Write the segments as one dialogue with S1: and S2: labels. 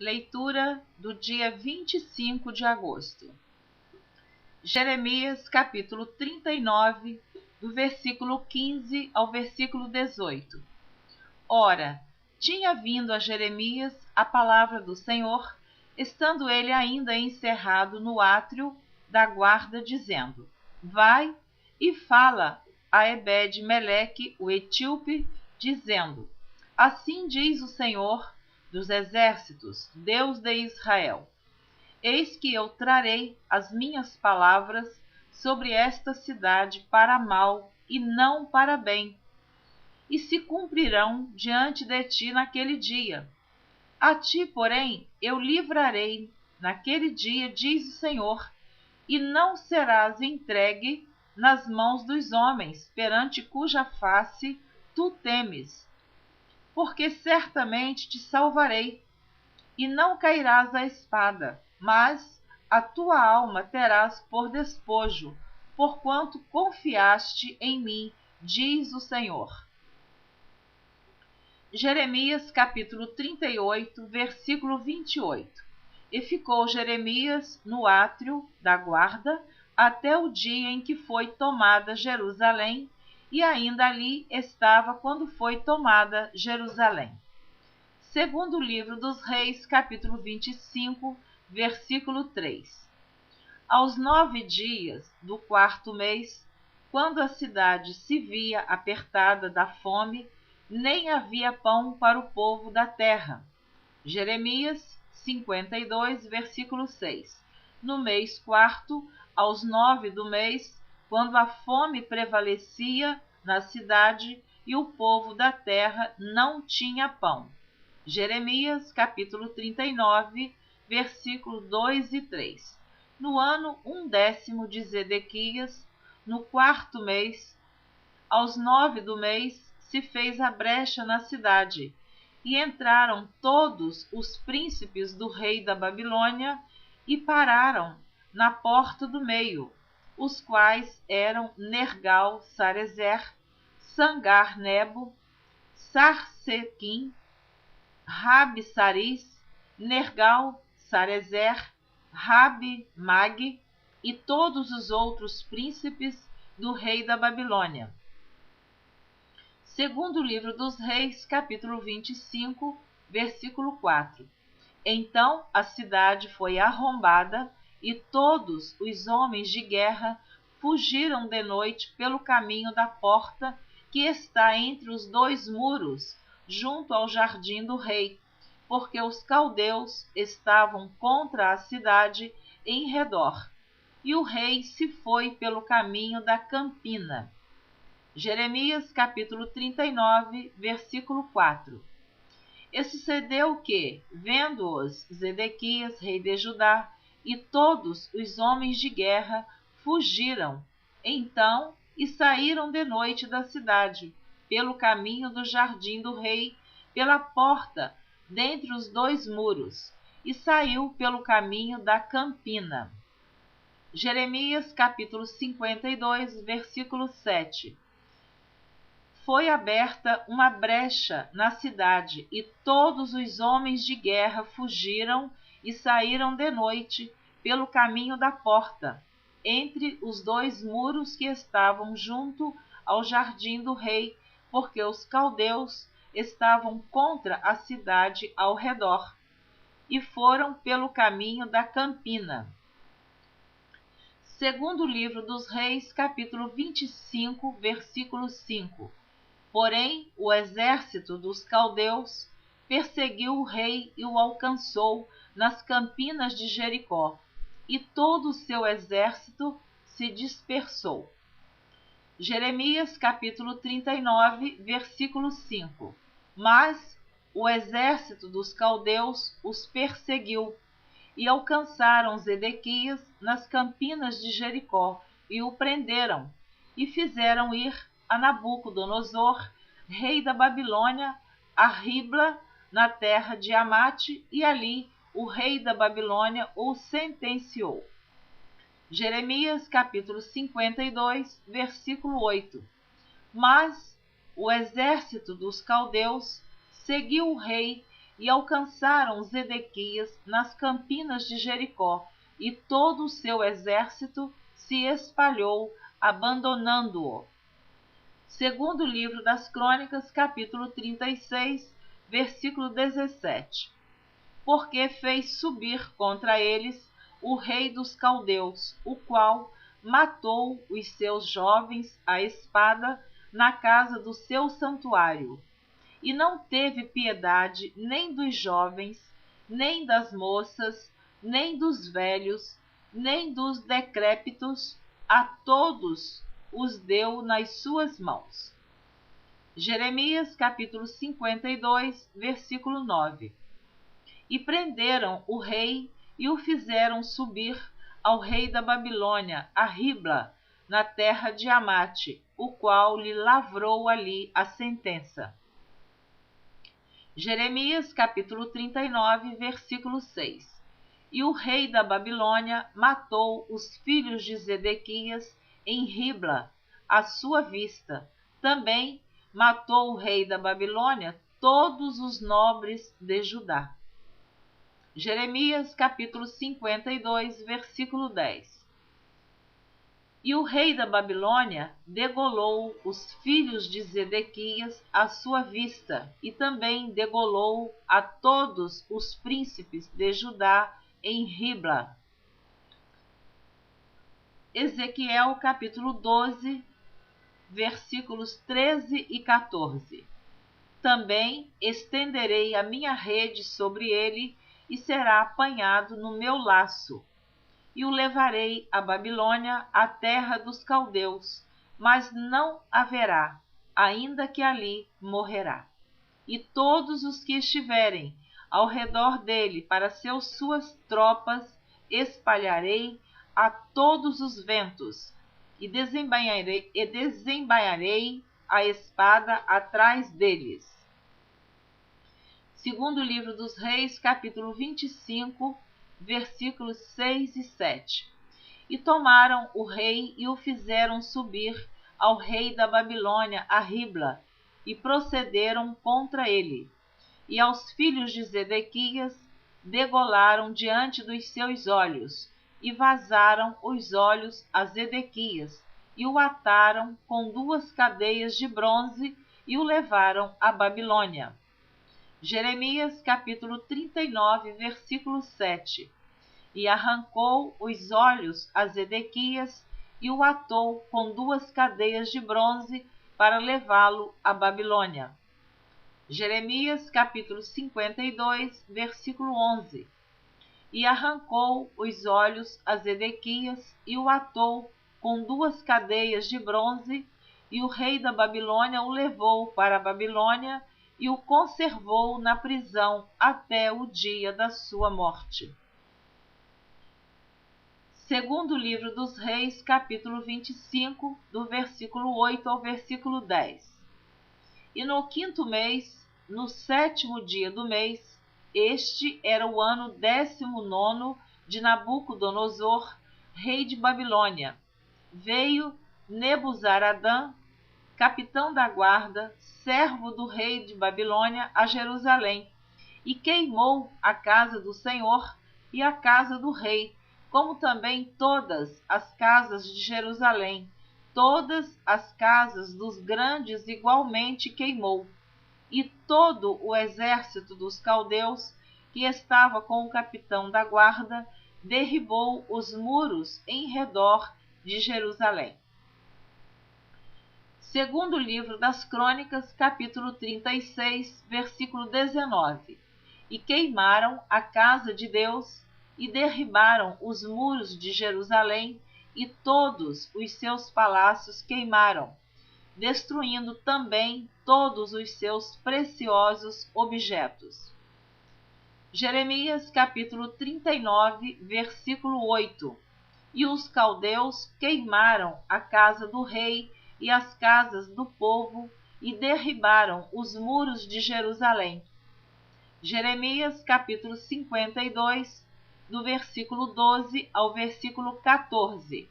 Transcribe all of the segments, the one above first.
S1: Leitura do dia 25 de agosto. Jeremias, capítulo 39, do versículo 15 ao versículo 18. Ora, tinha vindo a Jeremias a palavra do Senhor, estando ele ainda encerrado no átrio da guarda, dizendo: Vai e fala a Ebed-Meleque, o etíope, dizendo: Assim diz o Senhor dos exércitos, Deus de Israel: Eis que eu trarei as minhas palavras sobre esta cidade para mal e não para bem, e se cumprirão diante de ti naquele dia. A ti, porém, eu livrarei naquele dia, diz o Senhor, e não serás entregue nas mãos dos homens, perante cuja face tu temes, porque certamente te salvarei, e não cairás à espada, mas a tua alma terás por despojo, porquanto confiaste em mim, diz o Senhor. Jeremias, capítulo 38, versículo 28. E ficou Jeremias no átrio da guarda até o dia em que foi tomada Jerusalém, e ainda ali estava quando foi tomada Jerusalém. Segundo livro dos Reis, capítulo 25, versículo 3. Aos 9 dias do 4º mês, quando a cidade se via apertada da fome, nem havia pão para o povo da terra. Jeremias 52, versículo 6. No mês 4º, aos 9 do mês, quando a fome prevalecia na cidade e o povo da terra não tinha pão. Jeremias, capítulo 39, versículos 2 e 3. No ano 10º de Zedequias, no 4º mês, aos 9 do mês, se fez a brecha na cidade, e entraram todos os príncipes do rei da Babilônia e pararam na porta do meio, os quais eram Nergal-Sarezer, Sangar-Nebo, Sarsequim, Rabi-Saris, Nergal-Sarezer, Rabi-Mag e todos os outros príncipes do rei da Babilônia. Segundo livro dos Reis, capítulo 25, versículo 4. Então a cidade foi arrombada e todos os homens de guerra fugiram de noite pelo caminho da porta que está entre os 2 muros, junto ao jardim do rei, porque os caldeus estavam contra a cidade em redor, e o rei se foi pelo caminho da campina. Jeremias, capítulo 39, versículo 4. E sucedeu que, vendo-os Zedequias, rei de Judá, e todos os homens de guerra fugiram, então, e saíram de noite da cidade, pelo caminho do jardim do rei, pela porta, dentre os 2 muros, e saiu pelo caminho da campina. Jeremias, capítulo 52, versículo 7. Foi aberta uma brecha na cidade, e todos os homens de guerra fugiram e saíram de noite pelo caminho da porta, entre os 2 muros que estavam junto ao jardim do rei, porque os caldeus estavam contra a cidade ao redor, e foram pelo caminho da campina. Segundo livro dos Reis, capítulo 25, versículo 5. Porém, o exército dos caldeus perseguiu o rei e o alcançou nas campinas de Jericó, e todo o seu exército se dispersou. Jeremias, capítulo 39, versículo 5. Mas o exército dos caldeus os perseguiu, e alcançaram Zedequias nas campinas de Jericó, e o prenderam, e fizeram ir a Nabucodonosor, rei da Babilônia, a Ribla, na terra de Amate, e ali o rei da Babilônia o sentenciou. Jeremias, capítulo 52, versículo 8. Mas o exército dos caldeus seguiu o rei e alcançaram Zedequias nas campinas de Jericó, e todo o seu exército se espalhou, abandonando-o. Segundo livro das Crônicas, capítulo 36, versículo 17. Porque fez subir contra eles o rei dos caldeus, o qual matou os seus jovens à espada na casa do seu santuário, e não teve piedade nem dos jovens, nem das moças, nem dos velhos, nem dos decrépitos, a todos os deu nas suas mãos. Jeremias capítulo 52, versículo 9. E prenderam o rei e o fizeram subir ao rei da Babilônia, a Ribla, na terra de Amate, o qual lhe lavrou ali a sentença. Jeremias capítulo 39, versículo 6. E o rei da Babilônia matou os filhos de Zedequias em Ribla, à sua vista. Também matou o rei da Babilônia todos os nobres de Judá. Jeremias capítulo 52, versículo 10. E o rei da Babilônia degolou os filhos de Zedequias à sua vista, e também degolou a todos os príncipes de Judá em Ribla. Ezequiel capítulo 12, versículos 13 e 14. Também estenderei a minha rede sobre ele, e será apanhado no meu laço. E o levarei à Babilônia, a terra dos caldeus, mas não haverá, ainda que ali morrerá. E todos os que estiverem ao redor dele para suas tropas espalharei a todos os ventos, e desembainharei a espada atrás deles. Segundo livro dos Reis, capítulo 25, versículos 6 e 7. E tomaram o rei e o fizeram subir ao rei da Babilônia, a Ribla, e procederam contra ele. E aos filhos de Zedequias degolaram diante dos seus olhos, e vazaram os olhos a Zedequias, e o ataram com 2 cadeias de bronze, e o levaram à Babilônia. Jeremias capítulo 39, versículo 7. E arrancou os olhos a Zedequias e o atou com 2 cadeias de bronze para levá-lo à Babilônia. Jeremias capítulo 52, versículo 11. E arrancou os olhos a Zedequias e o atou com 2 cadeias de bronze, e o rei da Babilônia o levou para a Babilônia e o conservou na prisão até o dia da sua morte. Segundo livro dos Reis, capítulo 25, do versículo 8 ao versículo 10. E no 5º mês, no 7º dia do mês, este era o ano 19º de Nabucodonosor, rei de Babilônia, veio Nebuzaradã, capitão da guarda, servo do rei de Babilônia, a Jerusalém, e queimou a casa do Senhor e a casa do rei, como também todas as casas de Jerusalém. Todas as casas dos grandes igualmente queimou, e todo o exército dos caldeus, que estava com o capitão da guarda, derribou os muros em redor de Jerusalém. Segundo livro das Crônicas, capítulo 36, versículo 19. E queimaram a casa de Deus, e derribaram os muros de Jerusalém, e todos os seus palácios queimaram, destruindo também todos os seus preciosos objetos. Jeremias capítulo 39, versículo 8. E os caldeus queimaram a casa do rei e as casas do povo, e derribaram os muros de Jerusalém. Jeremias capítulo 52, do versículo 12 ao versículo 14.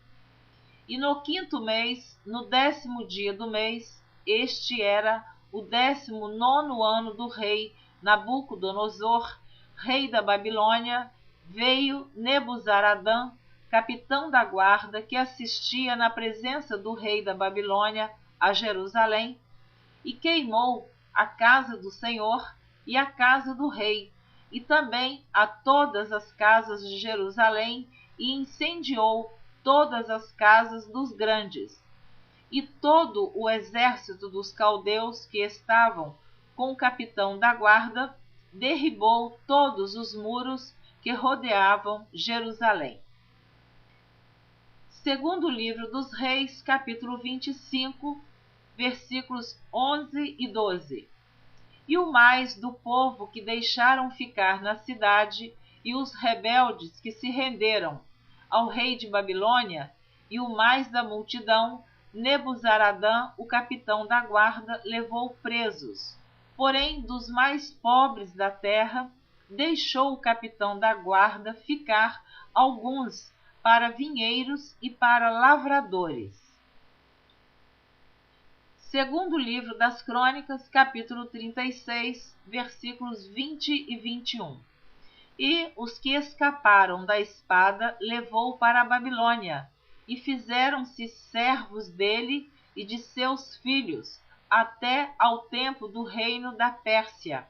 S1: E no 5º mês, no 10º dia do mês, este era o 19º ano do rei Nabucodonosor, rei da Babilônia, veio Nebuzaradã, capitão da guarda, que assistia na presença do rei da Babilônia a Jerusalém, e queimou a casa do Senhor e a casa do rei, e também a todas as casas de Jerusalém, e incendiou todas as casas dos grandes. E todo o exército dos caldeus que estavam com o capitão da guarda derribou todos os muros que rodeavam Jerusalém. Segundo livro dos Reis, capítulo 25, versículos 11 e 12. E o mais do povo que deixaram ficar na cidade, e os rebeldes que se renderam ao rei de Babilônia, e o mais da multidão, Nebuzaradã, o capitão da guarda, levou presos. Porém, dos mais pobres da terra, deixou o capitão da guarda ficar alguns para vinheiros e para lavradores. Segundo livro das Crônicas, capítulo 36, versículos 20 e 21. E os que escaparam da espada levou para a Babilônia, e fizeram-se servos dele e de seus filhos, até ao tempo do reino da Pérsia,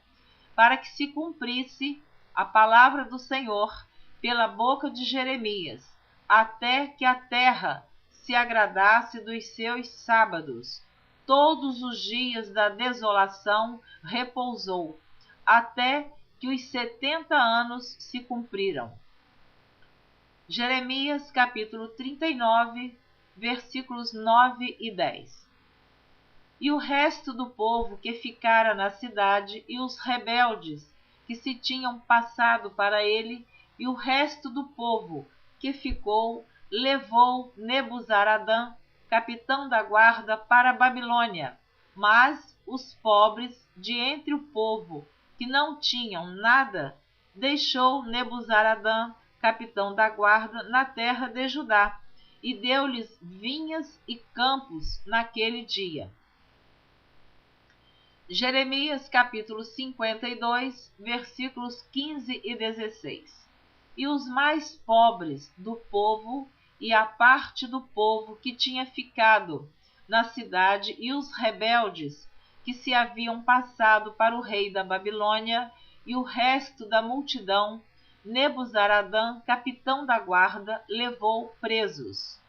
S1: para que se cumprisse a palavra do Senhor pela boca de Jeremias, até que a terra se agradasse dos seus sábados. Todos os dias da desolação repousou, até que os 70 anos se cumpriram. Jeremias capítulo 39, versículos 9 e 10. E o resto do povo que ficara na cidade, e os rebeldes que se tinham passado para ele, e o resto do povo que ficou, levou Nebuzaradã, capitão da guarda, para a Babilônia. Mas os pobres de entre o povo, que não tinham nada, deixou Nebuzaradã, capitão da guarda, na terra de Judá, e deu-lhes vinhas e campos naquele dia. Jeremias capítulo 52, versículos 15 e 16. E os mais pobres do povo e a parte do povo que tinha ficado na cidade, e os rebeldes que se haviam passado para o rei da Babilônia, e o resto da multidão, Nebuzaradã, capitão da guarda, levou presos.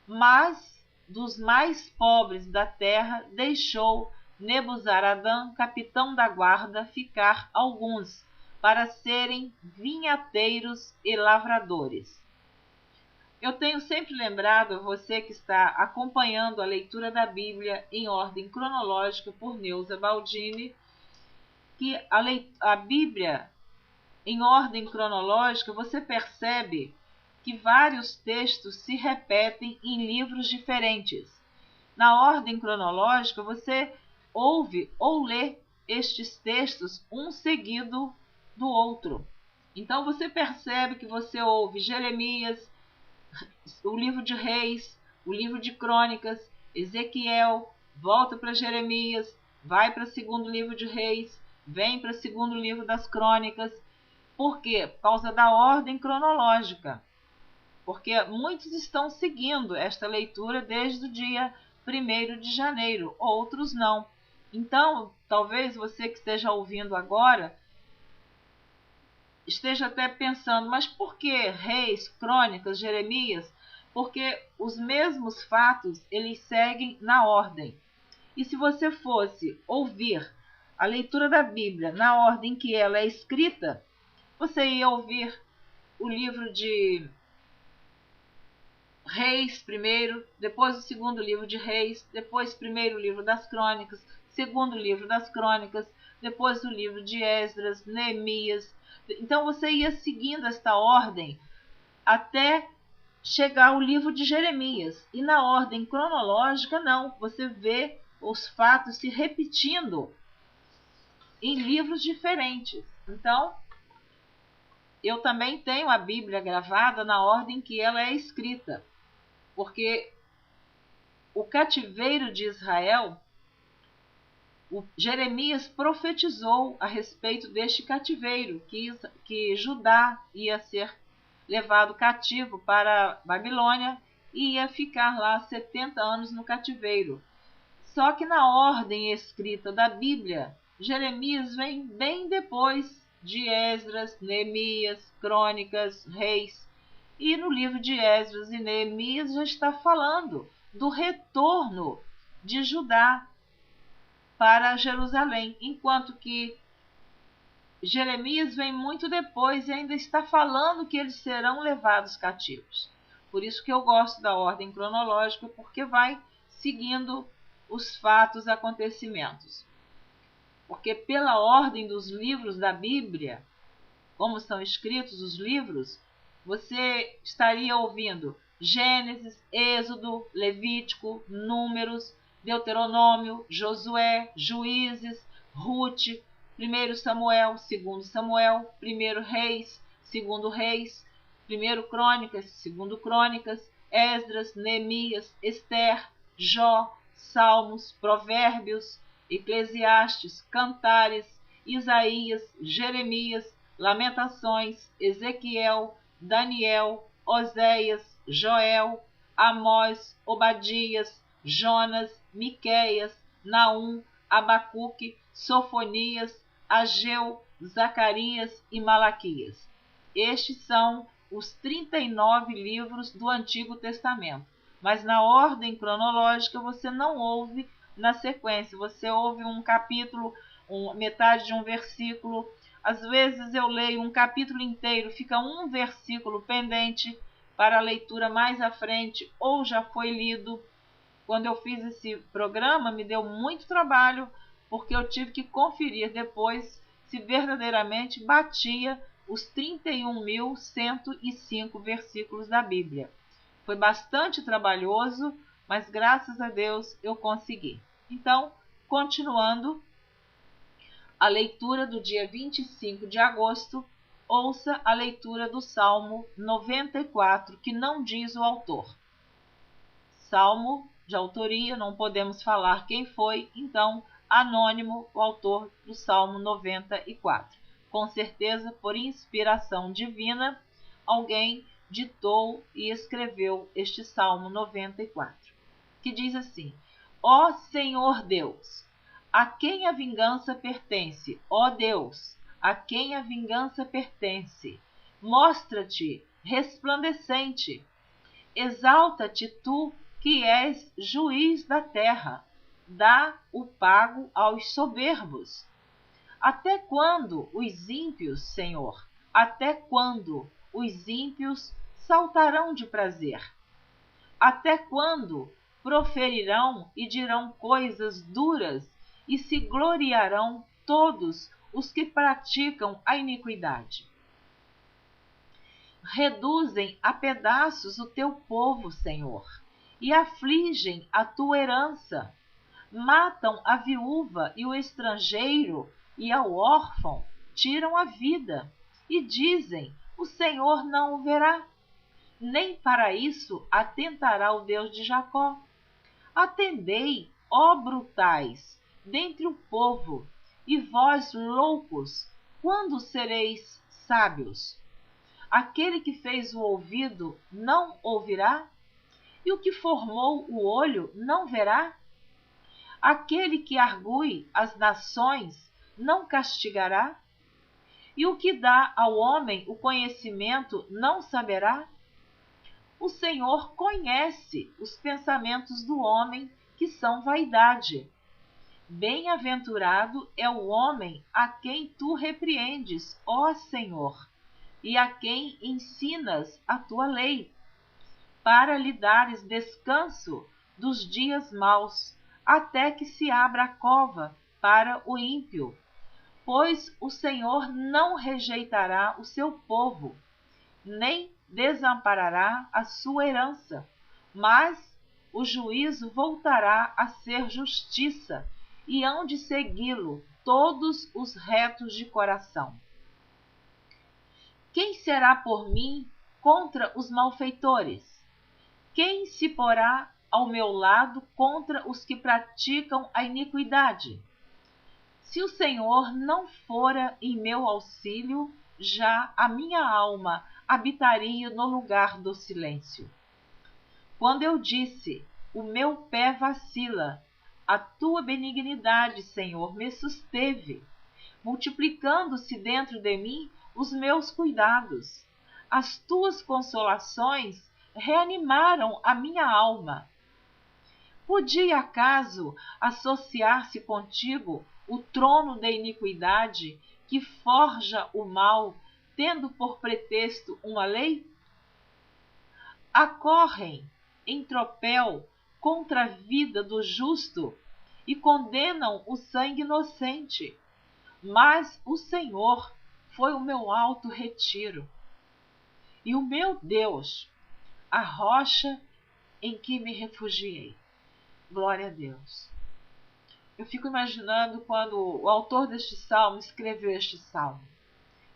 S1: Mas dos mais pobres da terra deixou Nebuzaradã, capitão da guarda, ficar alguns, para serem vinhateiros e lavradores. Eu tenho sempre lembrado a você que está acompanhando a leitura da Bíblia em ordem cronológica por Neuza Baldini, que a Bíblia em ordem cronológica, você percebe que vários textos se repetem em livros diferentes. Na ordem cronológica, você ouve ou lê estes textos um seguido do outro. Então você percebe que você ouve Jeremias, o livro de Reis, o livro de Crônicas, Ezequiel, volta para Jeremias, vai para o segundo livro de Reis, vem para o segundo livro das Crônicas. Por quê? Por causa da ordem cronológica. Porque muitos estão seguindo esta leitura desde o dia 1º de janeiro, outros não. Então, talvez você que esteja ouvindo agora esteja até pensando, mas por que Reis, Crônicas, Jeremias? Porque os mesmos fatos, eles seguem na ordem. E se você fosse ouvir a leitura da Bíblia na ordem que ela é escrita, você ia ouvir o livro de Reis primeiro, depois o segundo livro de Reis, depois o primeiro livro das Crônicas, segundo livro das Crônicas, depois o livro de Esdras, Neemias. Então você ia seguindo esta ordem até chegar ao livro de Jeremias. E na ordem cronológica, não. Você vê os fatos se repetindo em livros diferentes. Então, eu também tenho a Bíblia gravada na ordem que ela é escrita, porque o cativeiro de Israel Jeremias profetizou a respeito deste cativeiro, que Judá ia ser levado cativo para a Babilônia e ia ficar lá 70 anos no cativeiro. Só que na ordem escrita da Bíblia, Jeremias vem bem depois de Esdras, Neemias, Crônicas, Reis. E no livro de Esdras e Neemias já está falando do retorno de Judá para Jerusalém, enquanto que Jeremias vem muito depois e ainda está falando que eles serão levados cativos. Por isso que eu gosto da ordem cronológica, porque vai seguindo os fatos, acontecimentos. Porque pela ordem dos livros da Bíblia, como são escritos os livros, você estaria ouvindo Gênesis, Êxodo, Levítico, Números, Deuteronômio, Josué, Juízes, Rute, 1 Samuel, 2 Samuel, 1 Reis, 2 Reis, 1 Crônicas, 2 Crônicas, Esdras, Neemias, Ester, Jó, Salmos, Provérbios, Eclesiastes, Cantares, Isaías, Jeremias, Lamentações, Ezequiel, Daniel, Oséias, Joel, Amós, Obadias, Jonas, Miqueias, Naum, Abacuque, Sofonias, Ageu, Zacarias e Malaquias. Estes são os 39 livros do Antigo Testamento, mas na ordem cronológica você não ouve na sequência, você ouve um capítulo, metade de um versículo. Às vezes eu leio um capítulo inteiro, fica um versículo pendente para a leitura mais à frente, ou já foi lido. Quando eu fiz esse programa, me deu muito trabalho, porque eu tive que conferir depois se verdadeiramente batia os 31.105 versículos da Bíblia. Foi bastante trabalhoso, mas graças a Deus eu consegui. Então, continuando a leitura do dia 25 de agosto, ouça a leitura do Salmo 94, que não diz o autor. Salmo de autoria, não podemos falar quem foi, então, anônimo, o autor do Salmo 94. Com certeza, por inspiração divina, alguém ditou e escreveu este Salmo 94, que diz assim: Ó Senhor Deus, a quem a vingança pertence? Ó Deus, a quem a vingança pertence? Mostra-te resplandecente. Exalta-te tu, que és juiz da terra. Dá o pago aos soberbos. Até quando os ímpios, Senhor? Até quando os ímpios saltarão de prazer? Até quando proferirão e dirão coisas duras e se gloriarão todos os que praticam a iniquidade? Reduzem a pedaços o teu povo, Senhor, e afligem a tua herança. Matam a viúva e o estrangeiro, e ao órfão tiram a vida, e dizem: o Senhor não o verá. Nem para isso atentará o Deus de Jacó. Atendei, ó brutais, dentre o povo, e vós loucos, quando sereis sábios? Aquele que fez o ouvido não ouvirá? E o que formou o olho não verá? Aquele que argue as nações não castigará? E o que dá ao homem o conhecimento não saberá? O Senhor conhece os pensamentos do homem, que são vaidade. Bem-aventurado é o homem a quem tu repreendes, ó Senhor, e a quem ensinas a tua lei, para lhe dares descanso dos dias maus, até que se abra a cova para o ímpio. Pois o Senhor não rejeitará o seu povo, nem desamparará a sua herança, mas o juízo voltará a ser justiça, e hão de segui-lo todos os retos de coração. Quem será por mim contra os malfeitores? Quem se porá ao meu lado contra os que praticam a iniquidade? Se o Senhor não fora em meu auxílio, já a minha alma habitaria no lugar do silêncio. Quando eu disse, o meu pé vacila, a tua benignidade, Senhor, me susteve, multiplicando-se dentro de mim os meus cuidados. As tuas consolações reanimaram a minha alma. Podia acaso associar-se contigo o trono da iniquidade que forja o mal, tendo por pretexto uma lei? Acorrem em tropel contra a vida do justo e condenam o sangue inocente. Mas o Senhor foi o meu alto retiro e o meu Deus, a rocha em que me refugiei. Glória a Deus. Eu fico imaginando quando o autor deste salmo escreveu este salmo,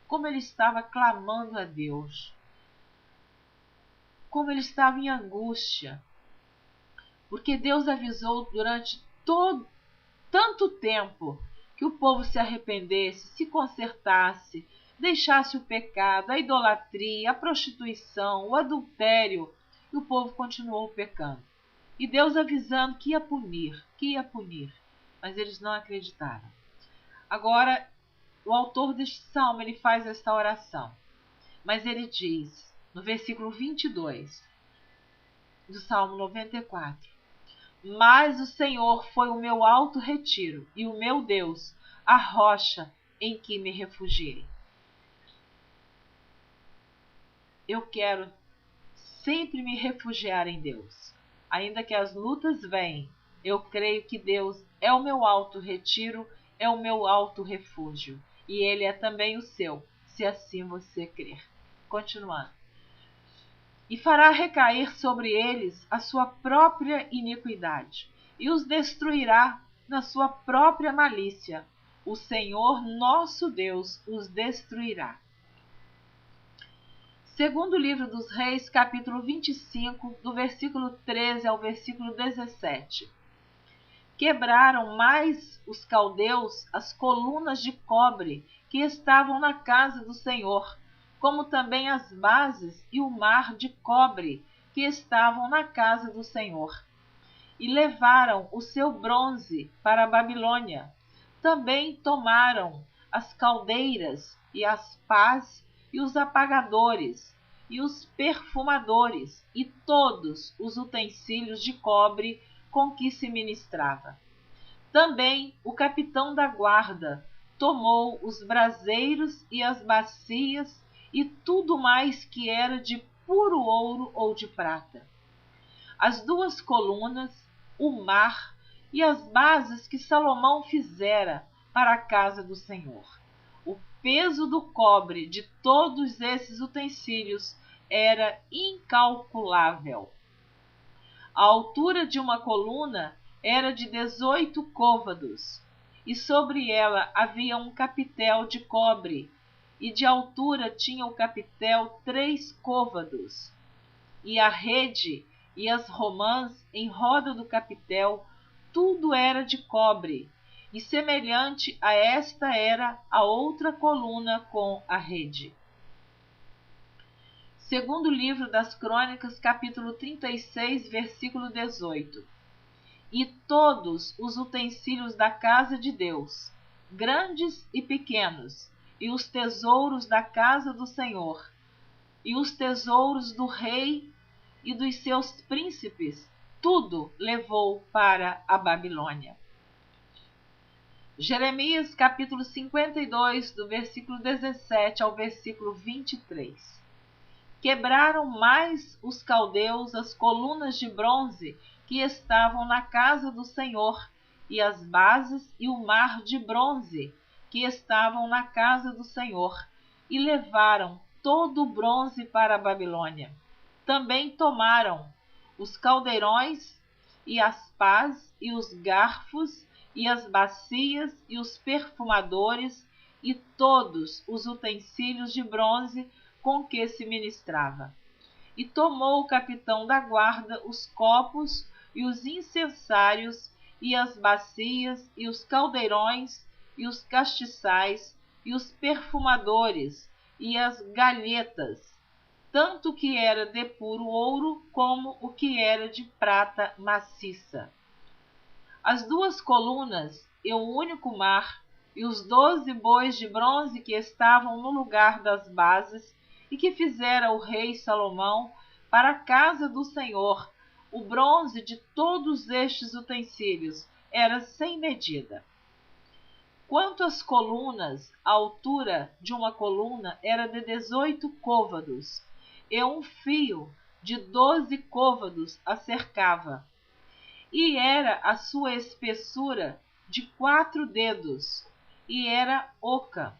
S1: como ele estava clamando a Deus, como ele estava em angústia, porque Deus avisou durante tanto tempo que o povo se arrependesse, se consertasse, deixasse o pecado, a idolatria, a prostituição, o adultério, e o povo continuou pecando. E Deus avisando que ia punir, mas eles não acreditaram. Agora, o autor deste salmo, ele faz esta oração, mas ele diz, no versículo 22 do Salmo 94, mas o Senhor foi o meu alto retiro e o meu Deus, a rocha em que me refugiei. Eu quero sempre me refugiar em Deus. Ainda que as lutas venham, eu creio que Deus é o meu alto retiro, é o meu alto refúgio. E Ele é também o seu, se assim você crer. Continuando. E fará recair sobre eles a sua própria iniquidade, e os destruirá na sua própria malícia. O Senhor nosso Deus os destruirá. Segundo livro dos Reis, capítulo 25, do versículo 13 ao versículo 17. Quebraram mais os caldeus as colunas de cobre que estavam na casa do Senhor, como também as bases e o mar de cobre que estavam na casa do Senhor. E levaram o seu bronze para a Babilônia. Também tomaram as caldeiras e as pás e os apagadores e os perfumadores e todos os utensílios de cobre com que se ministrava. Também o capitão da guarda tomou os braseiros e as bacias e tudo mais que era de puro ouro ou de prata. As duas colunas, o mar e as bases que Salomão fizera para a casa do Senhor. O peso do cobre de todos esses utensílios era incalculável. A altura de uma coluna era de 18 côvados, e sobre ela havia um capitel de cobre, e de altura tinha o capitel 3 côvados. E a rede e as romãs em roda do capitel, tudo era de cobre, e semelhante a esta era a outra coluna com a rede. Segundo livro das Crônicas, capítulo 36, versículo 18. E todos os utensílios da casa de Deus, grandes e pequenos, e os tesouros da casa do Senhor, e os tesouros do rei e dos seus príncipes, tudo levou para a Babilônia. Jeremias capítulo 52, do versículo 17 ao versículo 23. Quebraram mais os caldeus as colunas de bronze que estavam na casa do Senhor, e as bases e o mar de bronze que estavam na casa do Senhor, e levaram todo o bronze para a Babilônia. Também tomaram os caldeirões e as pás e os garfos e as bacias e os perfumadores e todos os utensílios de bronze com que se ministrava. E tomou o capitão da guarda os copos e os incensários e as bacias e os caldeirões e os castiçais, e os perfumadores, e as galhetas, tanto o que era de puro ouro, como o que era de prata maciça. As 2 colunas, e o único mar, e os 12 bois de bronze que estavam no lugar das bases, e que fizera o rei Salomão para a casa do Senhor, o bronze de todos estes utensílios era sem medida. Quanto às colunas, a altura de uma coluna era de 18 côvados, e um fio de 12 côvados a cercava, e era a sua espessura de 4 dedos, e era oca,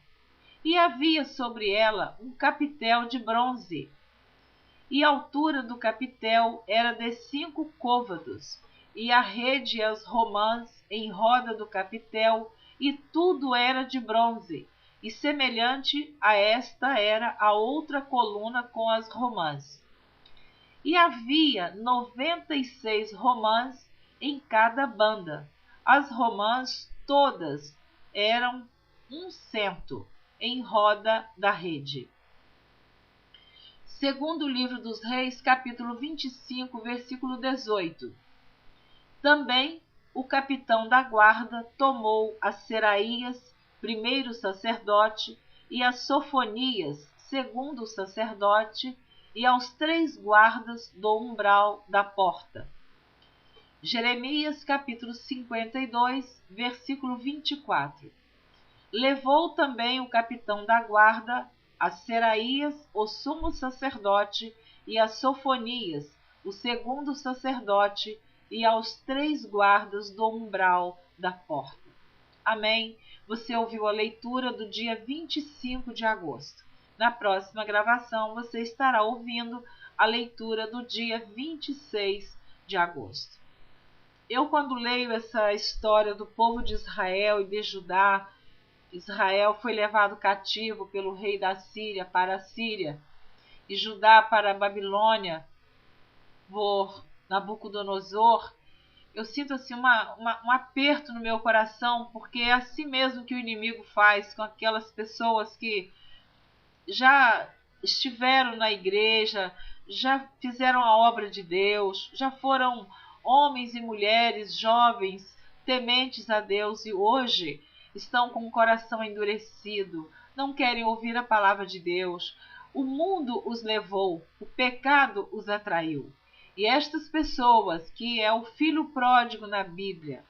S1: e havia sobre ela um capitel de bronze, e a altura do capitel era de 5 côvados, e a rede e as romãs em roda do capitel, e tudo era de bronze, e semelhante a esta era a outra coluna com as romãs. E havia 96 romãs em cada banda. As romãs todas eram 100 em roda da rede. Segundo o livro dos Reis, capítulo 25, versículo 18. Também o capitão da guarda tomou a Seraías, primeiro sacerdote, e a Sofonias, segundo sacerdote, e aos 3 guardas do umbral da porta. Jeremias, capítulo 52, versículo 24. Levou também o capitão da guarda a Seraías, o sumo sacerdote, e a Sofonias, o segundo sacerdote, e aos 3 guardas do umbral da porta. Amém? Você ouviu a leitura do dia 25 de agosto. Na próxima gravação, você estará ouvindo a leitura do dia 26 de agosto. Eu, quando leio essa história do povo de Israel e de Judá, Israel foi levado cativo pelo rei da Síria para a Síria, e Judá para a Babilônia, por Nabucodonosor. Eu sinto assim um aperto no meu coração, porque é assim mesmo que o inimigo faz com aquelas pessoas que já estiveram na igreja, já fizeram a obra de Deus, já foram homens e mulheres jovens, tementes a Deus, e hoje estão com o coração endurecido, não querem ouvir a palavra de Deus. O mundo os levou, o pecado os atraiu. E estas pessoas, que é o filho pródigo na Bíblia,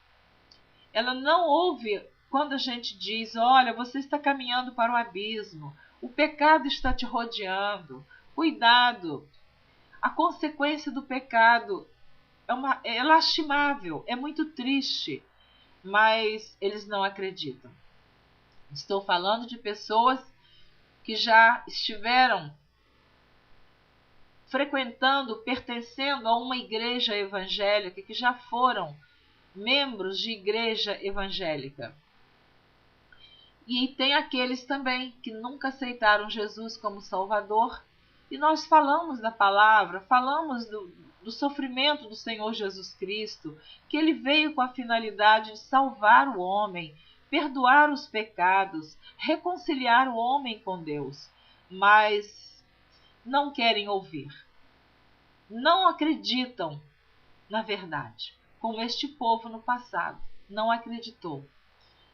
S1: ela não ouve quando a gente diz: olha, você está caminhando para o abismo, o pecado está te rodeando, cuidado. A consequência do pecado é lastimável, é muito triste, mas eles não acreditam. Estou falando de pessoas que já estiveram frequentando, pertencendo a uma igreja evangélica, que já foram membros de igreja evangélica. E tem aqueles também que nunca aceitaram Jesus como Salvador. E nós falamos da palavra, falamos do sofrimento do Senhor Jesus Cristo, que Ele veio com a finalidade de salvar o homem, perdoar os pecados, reconciliar o homem com Deus. Mas não querem ouvir. Não acreditam na verdade, como este povo no passado não acreditou.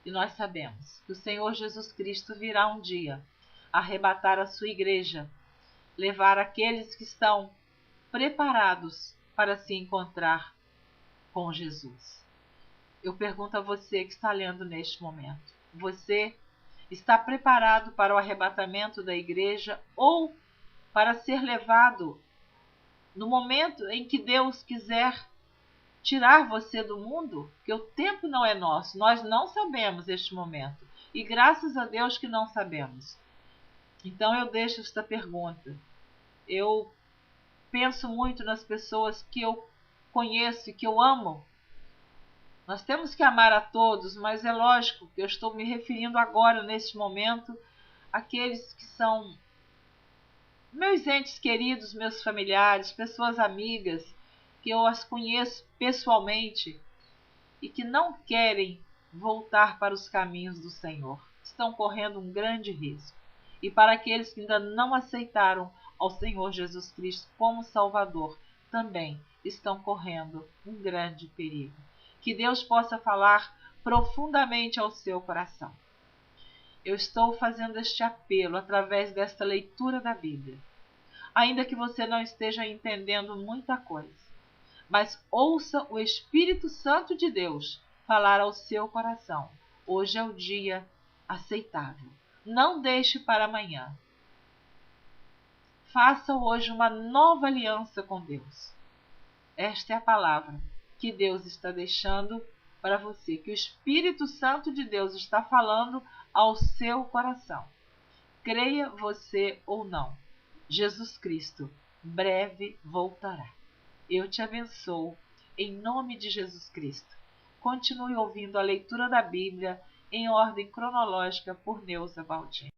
S1: E nós sabemos que o Senhor Jesus Cristo virá um dia arrebatar a sua igreja, levar aqueles que estão preparados para se encontrar com Jesus. Eu pergunto a você que está lendo neste momento: você está preparado para o arrebatamento da igreja ou para ser levado no momento em que Deus quiser tirar você do mundo? Porque o tempo não é nosso, nós não sabemos este momento. E graças a Deus que não sabemos. Então eu deixo esta pergunta. Eu penso muito nas pessoas que eu conheço e que eu amo. Nós temos que amar a todos, mas é lógico que eu estou me referindo agora, neste momento, àqueles que são meus entes queridos, meus familiares, pessoas amigas, que eu as conheço pessoalmente e que não querem voltar para os caminhos do Senhor. Estão correndo um grande risco. E para aqueles que ainda não aceitaram ao Senhor Jesus Cristo como Salvador, também estão correndo um grande perigo. Que Deus possa falar profundamente ao seu coração. Eu estou fazendo este apelo através desta leitura da Bíblia. Ainda que você não esteja entendendo muita coisa, mas ouça o Espírito Santo de Deus falar ao seu coração. Hoje é o dia aceitável. Não deixe para amanhã. Faça hoje uma nova aliança com Deus. Esta é a palavra que Deus está deixando para você, que o Espírito Santo de Deus está falando ao seu coração. Creia você ou não, Jesus Cristo breve voltará. Eu te abençoo em nome de Jesus Cristo. Continue ouvindo a leitura da Bíblia em ordem cronológica por Neuza Baldin.